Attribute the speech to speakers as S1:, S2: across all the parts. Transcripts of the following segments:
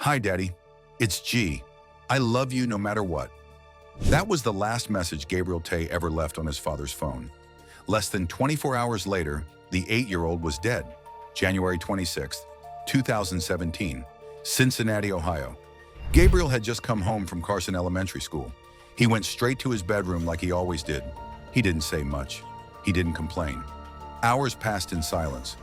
S1: Hi, Daddy. It's G. I love you no matter what. That was the last message Gabriel Taye ever left on his father's phone. Less than 24 hours later, the 8-year-old was dead. January 26, 2017, Cincinnati, Ohio. Gabriel had just come home from Carson Elementary School. He went straight to his bedroom like he always did. He didn't say much. He didn't complain. Hours passed in silence,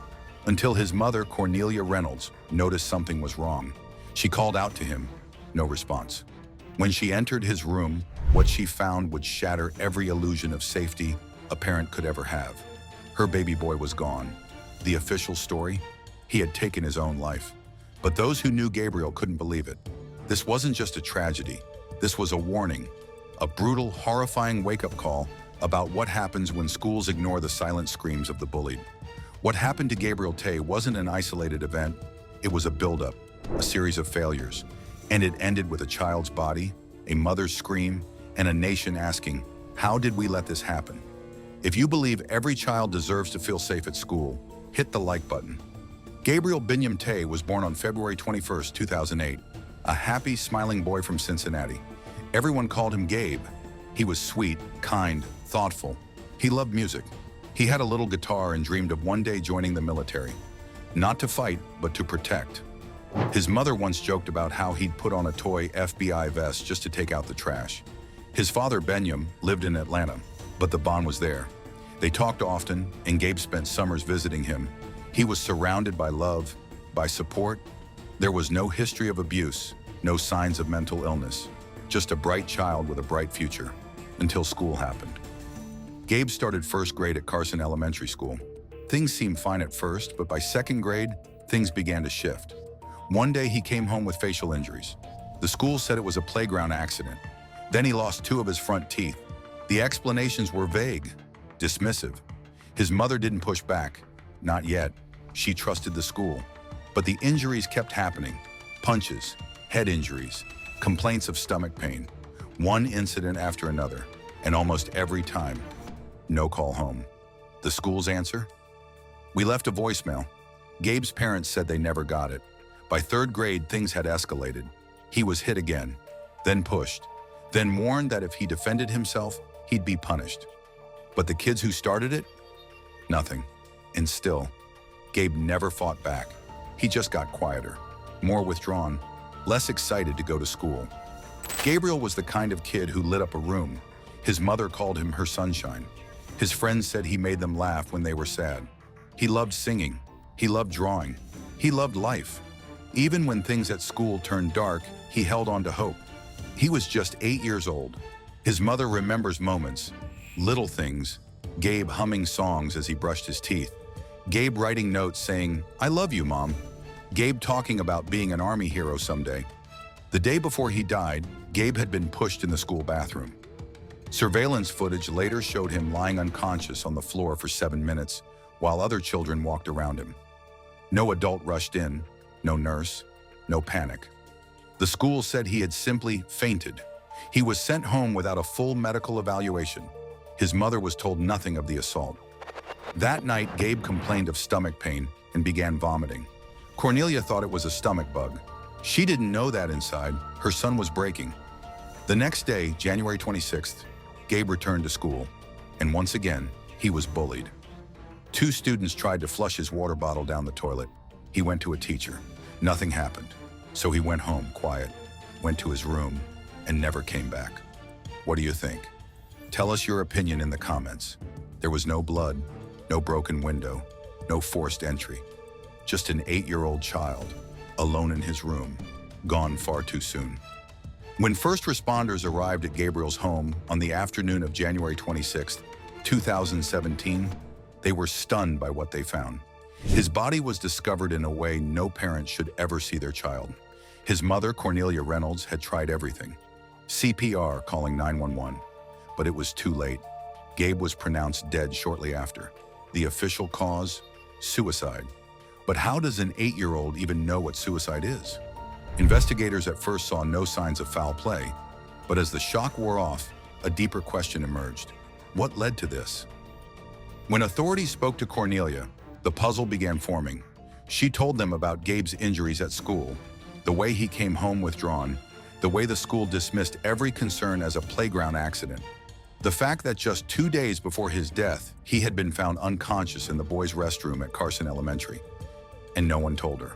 S1: until his mother, Cornelia Reynolds, noticed something was wrong. She called out to him. No response. When she entered his room, what she found would shatter every illusion of safety a parent could ever have. Her baby boy was gone. The official story? He had taken his own life. But those who knew Gabriel couldn't believe it. This wasn't just a tragedy. This was a warning, a brutal, horrifying wake-up call about what happens when schools ignore the silent screams of the bullied. What happened to Gabriel Taye wasn't an isolated event. It was a buildup, a series of failures. And it ended with a child's body, a mother's scream, and a nation asking, how did we let this happen? If you believe every child deserves to feel safe at school, hit the like button. Gabriel Binyam Taye was born on February 21, 2008, a happy, smiling boy from Cincinnati. Everyone called him Gabe. He was sweet, kind, thoughtful. He loved music. He had a little guitar and dreamed of one day joining the military. Not to fight, but to protect. His mother once joked about how he'd put on a toy FBI vest just to take out the trash. His father, Binyam, lived in Atlanta, but the bond was there. They talked often, and Gabe spent summers visiting him. He was surrounded by love, by support. There was no history of abuse, no signs of mental illness, just a bright child with a bright future, until school happened. Gabe started first grade at Carson Elementary School. Things seemed fine at first, but by second grade, things began to shift. One day he came home with facial injuries. The school said it was a playground accident. Then he lost 2 of his front teeth. The explanations were vague, dismissive. His mother didn't push back. Not yet. She trusted the school. But the injuries kept happening. Punches, head injuries, complaints of stomach pain. One incident after another. And almost every time, no call home. The school's answer? We left a voicemail. Gabe's parents said they never got it. By 3rd grade, things had escalated. He was hit again, then pushed, then warned that if he defended himself, he'd be punished. But the kids who started it? Nothing. And still, Gabe never fought back. He just got quieter, more withdrawn, less excited to go to school. Gabriel was the kind of kid who lit up a room. His mother called him her sunshine. His friends said he made them laugh when they were sad. He loved singing. He loved drawing. He loved life. Even when things at school turned dark, he held on to hope. He was just 8 years old. His mother remembers moments, little things, Gabe humming songs as he brushed his teeth, Gabe writing notes saying, "I love you, Mom," Gabe talking about being an Army hero someday. The day before he died, Gabe had been pushed in the school bathroom. Surveillance footage later showed him lying unconscious on the floor for 7 minutes while other children walked around him. No adult rushed in. No nurse, no panic. The school said he had simply fainted. He was sent home without a full medical evaluation. His mother was told nothing of the assault. That night, Gabe complained of stomach pain and began vomiting. Cornelia thought it was a stomach bug. She didn't know that inside, her son was breaking. The next day, January 26th, Gabe returned to school. And once again, he was bullied. 2 students tried to flush his water bottle down the toilet. He went to a teacher. Nothing happened. So he went home quiet, went to his room, and never came back. What do you think? Tell us your opinion in the comments. There was no blood, no broken window, no forced entry. Just an 8-year-old child, alone in his room, gone far too soon. When first responders arrived at Gabriel's home on the afternoon of January 26, 2017, they were stunned by what they found. His body was discovered in a way no parent should ever see their child. His mother, Cornelia Reynolds, had tried everything. CPR, calling 911. But it was too late. Gabe was pronounced dead shortly after. The official cause? Suicide. But how does an 8-year-old even know what suicide is? Investigators at first saw no signs of foul play. But as the shock wore off, a deeper question emerged. What led to this? When authorities spoke to Cornelia, the puzzle began forming. She told them about Gabe's injuries at school, the way he came home withdrawn, the way the school dismissed every concern as a playground accident. The fact that just 2 days before his death, he had been found unconscious in the boys' restroom at Carson Elementary. And no one told her.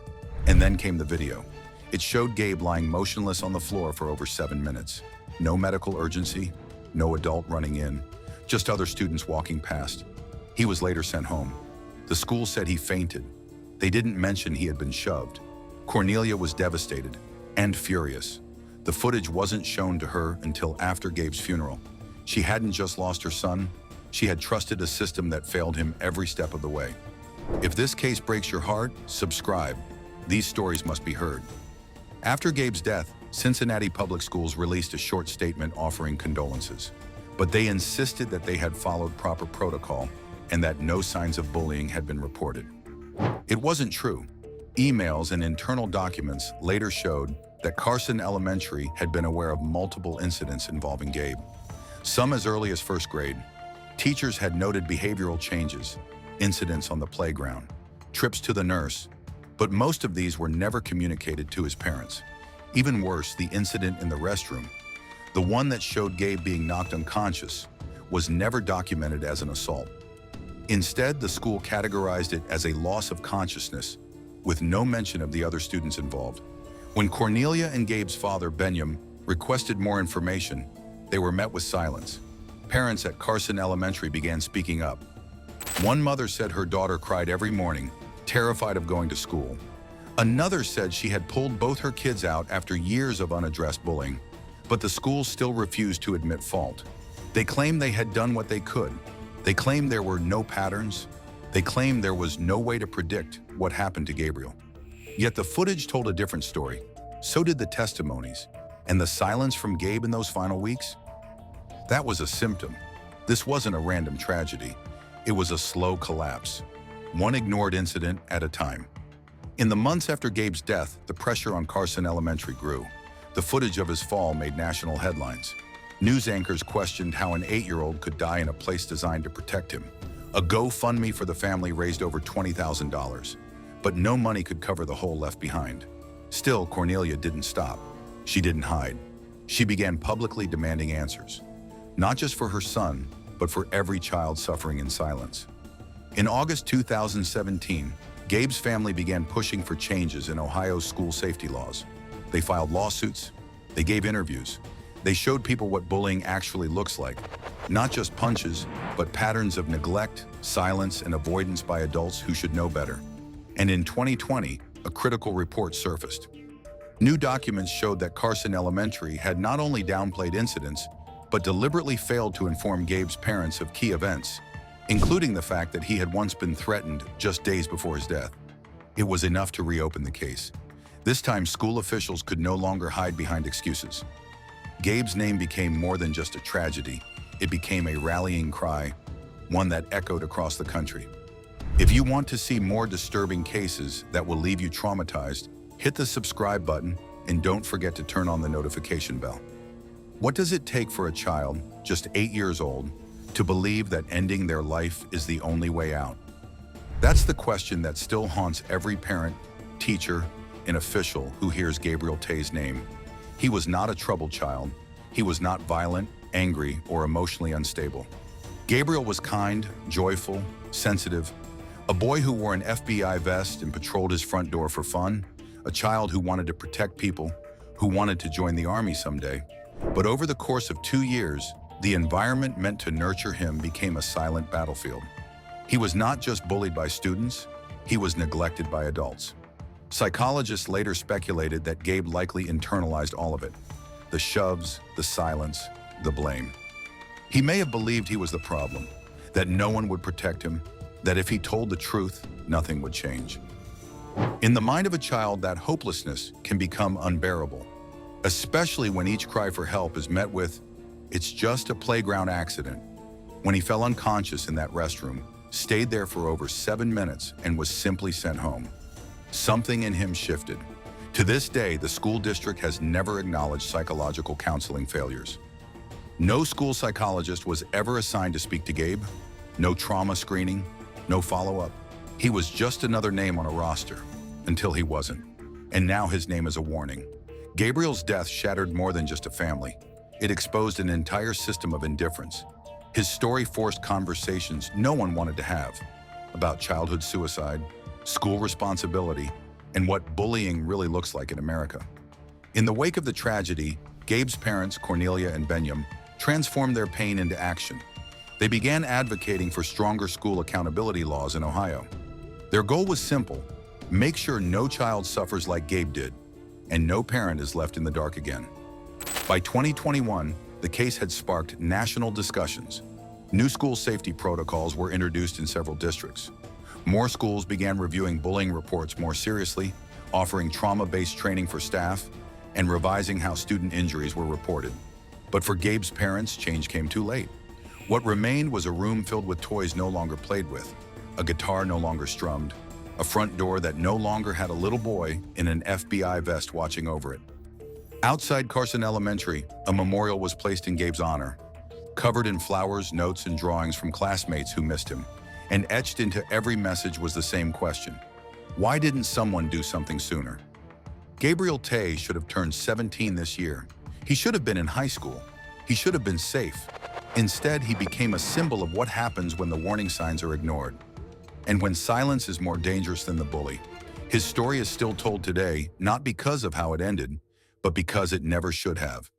S1: And then came the video. It showed Gabe lying motionless on the floor for over 7 minutes. No medical urgency, no adult running in, just other students walking past. He was later sent home. The school said he fainted. They didn't mention he had been shoved. Cornelia was devastated and furious. The footage wasn't shown to her until after Gabe's funeral. She hadn't just lost her son, she had trusted a system that failed him every step of the way. If this case breaks your heart, subscribe. These stories must be heard. After Gabe's death, Cincinnati Public Schools released a short statement offering condolences. But they insisted that they had followed proper protocol and that no signs of bullying had been reported. It wasn't true. Emails and internal documents later showed that Carson Elementary had been aware of multiple incidents involving Gabe. Some as early as first grade. Teachers had noted behavioral changes, incidents on the playground, trips to the nurse, but most of these were never communicated to his parents. Even worse, the incident in the restroom, the one that showed Gabe being knocked unconscious, was never documented as an assault. Instead, the school categorized it as a loss of consciousness, with no mention of the other students involved. When Cornelia and Gabe's father, Benyam, requested more information, they were met with silence. Parents at Carson Elementary began speaking up. One mother said her daughter cried every morning, terrified of going to school. Another said she had pulled both her kids out after years of unaddressed bullying, but the school still refused to admit fault. They claimed they had done what they could. They claimed there were no patterns. They claimed there was no way to predict what happened to Gabriel. Yet the footage told a different story. So did the testimonies. And the silence from Gabe in those final weeks? That was a symptom. This wasn't a random tragedy. It was a slow collapse, one ignored incident at a time. In the months after Gabe's death, the pressure on Carson Elementary grew. The footage of his fall made national headlines. News anchors questioned how an 8-year-old could die in a place designed to protect him. A GoFundMe for the family raised over $20,000, but no money could cover the hole left behind. Still, Cornelia didn't stop. She didn't hide. She began publicly demanding answers, not just for her son, but for every child suffering in silence. In August 2017, Gabe's family began pushing for changes in Ohio's school safety laws. They filed lawsuits. They gave interviews. They showed people what bullying actually looks like, not just punches, but patterns of neglect, silence, and avoidance by adults who should know better. And in 2020, a critical report surfaced. New documents showed that Carson Elementary had not only downplayed incidents, but deliberately failed to inform Gabe's parents of key events, including the fact that he had once been threatened just days before his death. It was enough to reopen the case. This time, school officials could no longer hide behind excuses. Gabe's name became more than just a tragedy. It became a rallying cry, one that echoed across the country. If you want to see more disturbing cases that will leave you traumatized, hit the subscribe button and don't forget to turn on the notification bell. What does it take for a child, just 8 years old, to believe that ending their life is the only way out? That's the question that still haunts every parent, teacher, and official who hears Gabriel Taye's name. He was not a troubled child. He was not violent, angry, or emotionally unstable. Gabriel was kind, joyful, sensitive, a boy who wore an FBI vest and patrolled his front door for fun, a child who wanted to protect people, who wanted to join the army someday. But over the course of 2 years, the environment meant to nurture him became a silent battlefield. He was not just bullied by students, he was neglected by adults. Psychologists later speculated that Gabe likely internalized all of it. The shoves, the silence, the blame. He may have believed he was the problem, that no one would protect him, that if he told the truth, nothing would change. In the mind of a child, that hopelessness can become unbearable, especially when each cry for help is met with, "It's just a playground accident." When he fell unconscious in that restroom, stayed there for over 7 minutes, and was simply sent home, something in him shifted. To this day, the school district has never acknowledged psychological counseling failures. No school psychologist was ever assigned to speak to Gabe, no trauma screening, no follow-up. He was just another name on a roster, until he wasn't. And now his name is a warning. Gabriel's death shattered more than just a family. It exposed an entire system of indifference. His story forced conversations no one wanted to have about childhood suicide, school responsibility, and what bullying really looks like in America. In the wake of the tragedy, Gabe's parents, Cornelia and Benyam, transformed their pain into action. They began advocating for stronger school accountability laws in Ohio. Their goal was simple: make sure no child suffers like Gabe did, and no parent is left in the dark again. By 2021, the case had sparked national discussions. New school safety protocols were introduced in several districts. More schools began reviewing bullying reports more seriously, offering trauma-based training for staff, and revising how student injuries were reported. But for Gabe's parents, change came too late. What remained was a room filled with toys no longer played with, a guitar no longer strummed, a front door that no longer had a little boy in an FBI vest watching over it. Outside Carson Elementary, a memorial was placed in Gabe's honor, covered in flowers, notes, and drawings from classmates who missed him. And etched into every message was the same question: why didn't someone do something sooner? Gabriel Taye should have turned 17 this year. He should have been in high school. He should have been safe. Instead, he became a symbol of what happens when the warning signs are ignored. And when silence is more dangerous than the bully. His story is still told today, not because of how it ended, but because it never should have.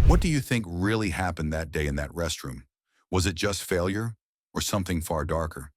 S1: What do you think really happened that day in that restroom? Was it just failure or something far darker?